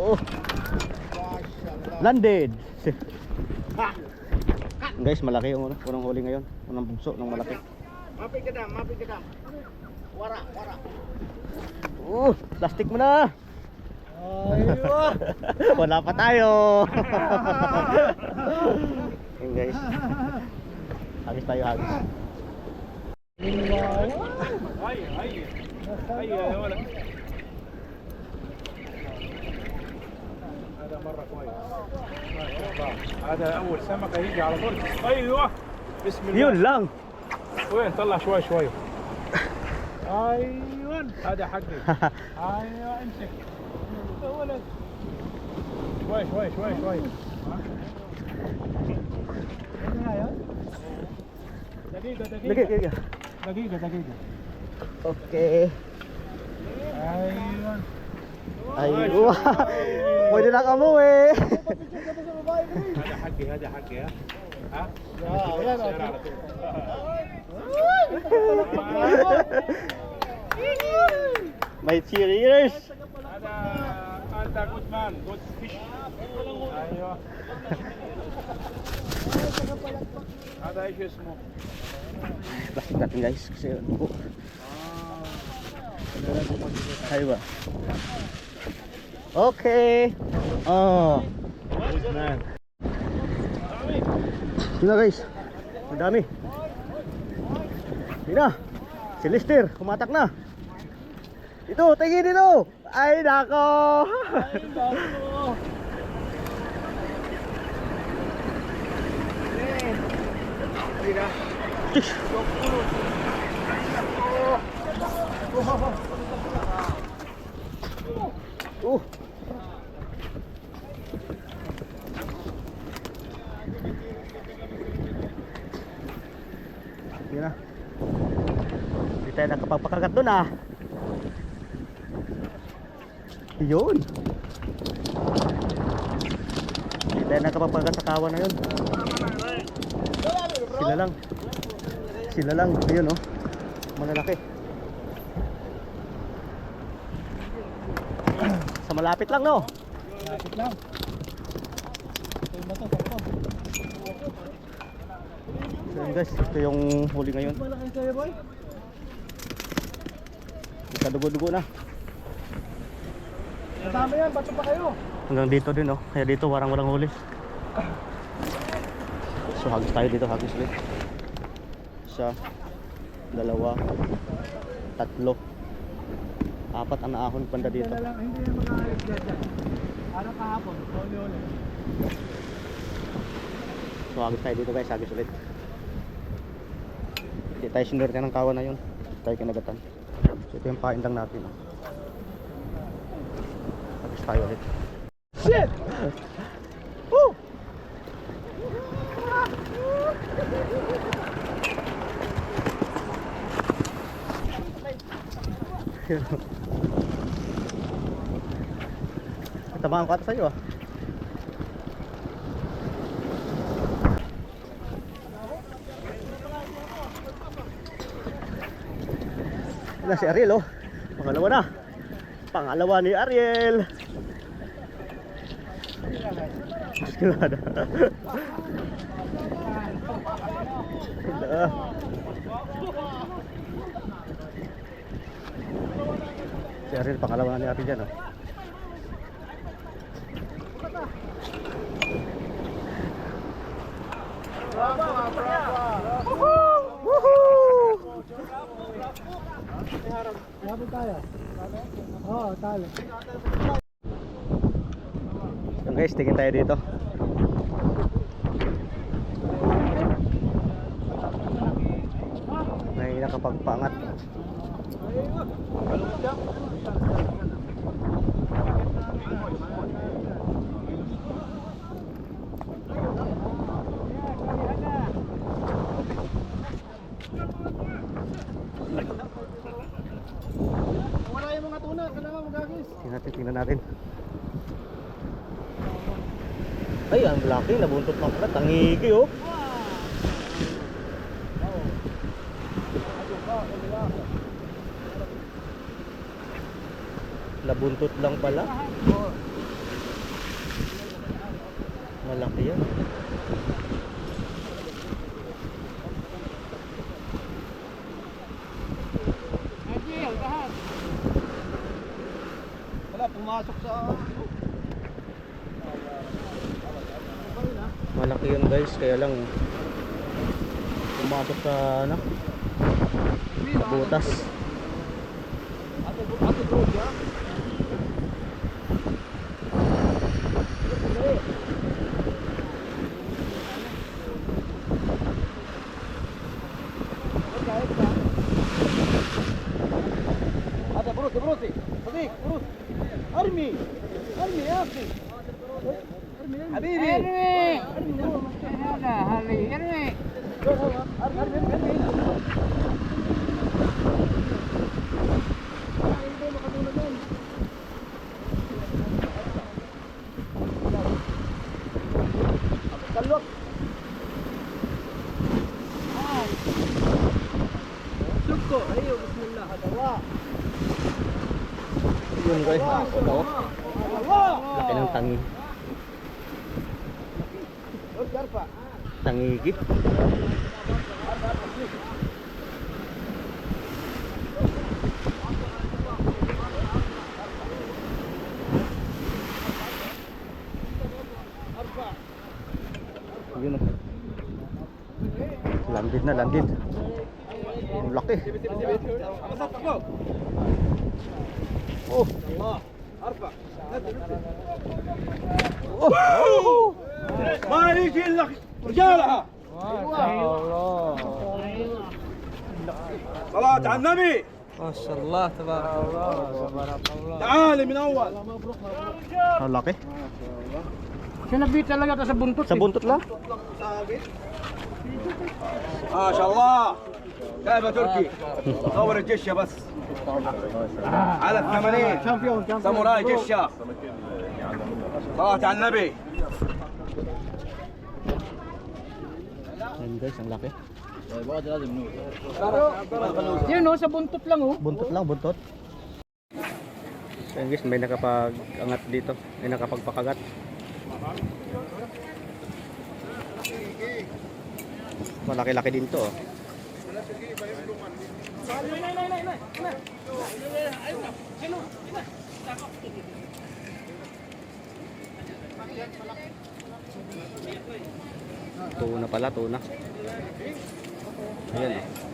Oh. Landed. Guys, malaki yung unang huli ngayon. Unang bugso ng malaki. Mapit ka na. Wara. Plastic mo na. Ayun. Wala pa tayo. Yun guys. Hagis tayo, hagis. ولا هذا مرة كويس. هذا أول سمكة يجي على طول. أيوه بسم الله. Yun lang. وين طلع شوي. أيوه هذا حقي. أيوه امسك يا ولد. شوي. دقيقة. Okay. أيوه. Ayun. Pwede na kamuwi. هذا حقي ها. May cheers. هذا أنت جود مان جود فيش. أيوه. هذا إيش اسمه؟ Plastic natin guys kasi dugo. Ayun ba? Okay. Good man. Yun na guys. Ang dami. Yun na. Si Lister, kumatak na. Dito, tingin dito. Ay, nako. Yun na. Hindi tayo nakapagpakagat doon ah. Yun. Hindi tayo nakapagpakagat sa kawan na yun. Sila lang. Ayun oh. Malalaki. Sa malapit lang no. Malapit lang. So yun guys, ito yung huli ngayon. Malaki sa'yo boy. Dugo na. Kasama yan, bato pa kayo. Hanggang dito din oh. Kaya dito walang huli. So hagis tayo dito, hagis ulit. Isa, dalawa, tatlo, apat ang naahon banda dito. Hindi na makahayos dyan. Araw kahapon, uli. So hagis tayo dito guys, hagis ulit. Hindi tayo sinurte ng kawan na yun. Tayo kinagatan. So ito yung paindang natin. Hagis tayo ulit. Shit! Woo! Tamaan ko ata sa'yo ah. Yan si Ariel oh. Pangalawa ni Ariel. Maskilada. Si Ariel pangalawa ni Ariel dyan oh. Labot tayo. Oo, talo. So guys, tingin tayo dito. May nakapagpangat. Wala yung mga tuna, kailangan magagis. Tingnan natin. Ay, ang laki, nabuntot ng pala, tangigi oh. Nabuntot lang pala. Malaki yan. Wala, pumasok sa... Malaki yun guys, kaya lang pumasok sa ano, butas. Ate bro, ya? هذا بروسي بروسي صديق بروسي ارمي ارمي يا اخي ارمي حبيبي ارمي هذا ارمي ارمي تلوك شكو ايوه بسم الله هذا الله Yun guys, ito. Laki ng tangi. ارفع Tangigi. Yun. Landed na, landed. Ang laki. Oh. ارفع Oh. ما يجي لك رجالها صلاة على النبي ما شاء الله تبارك الله تعالي من اول Ang laki. Sinabit talaga ito sa buntot. Sa buntot lang. ما شاء الله كيف تركي صور الجشة بس على 80 ساموراي جشة صلاة على النبي Ayun guys, ang laki. Yun o, sa buntot lang o. Buntot lang, buntot. Ayun guys, may nakapag-angat dito. May nakapagpakagat. Malaki-laki din to. Oh. Tuna pala, tuna. Ayan.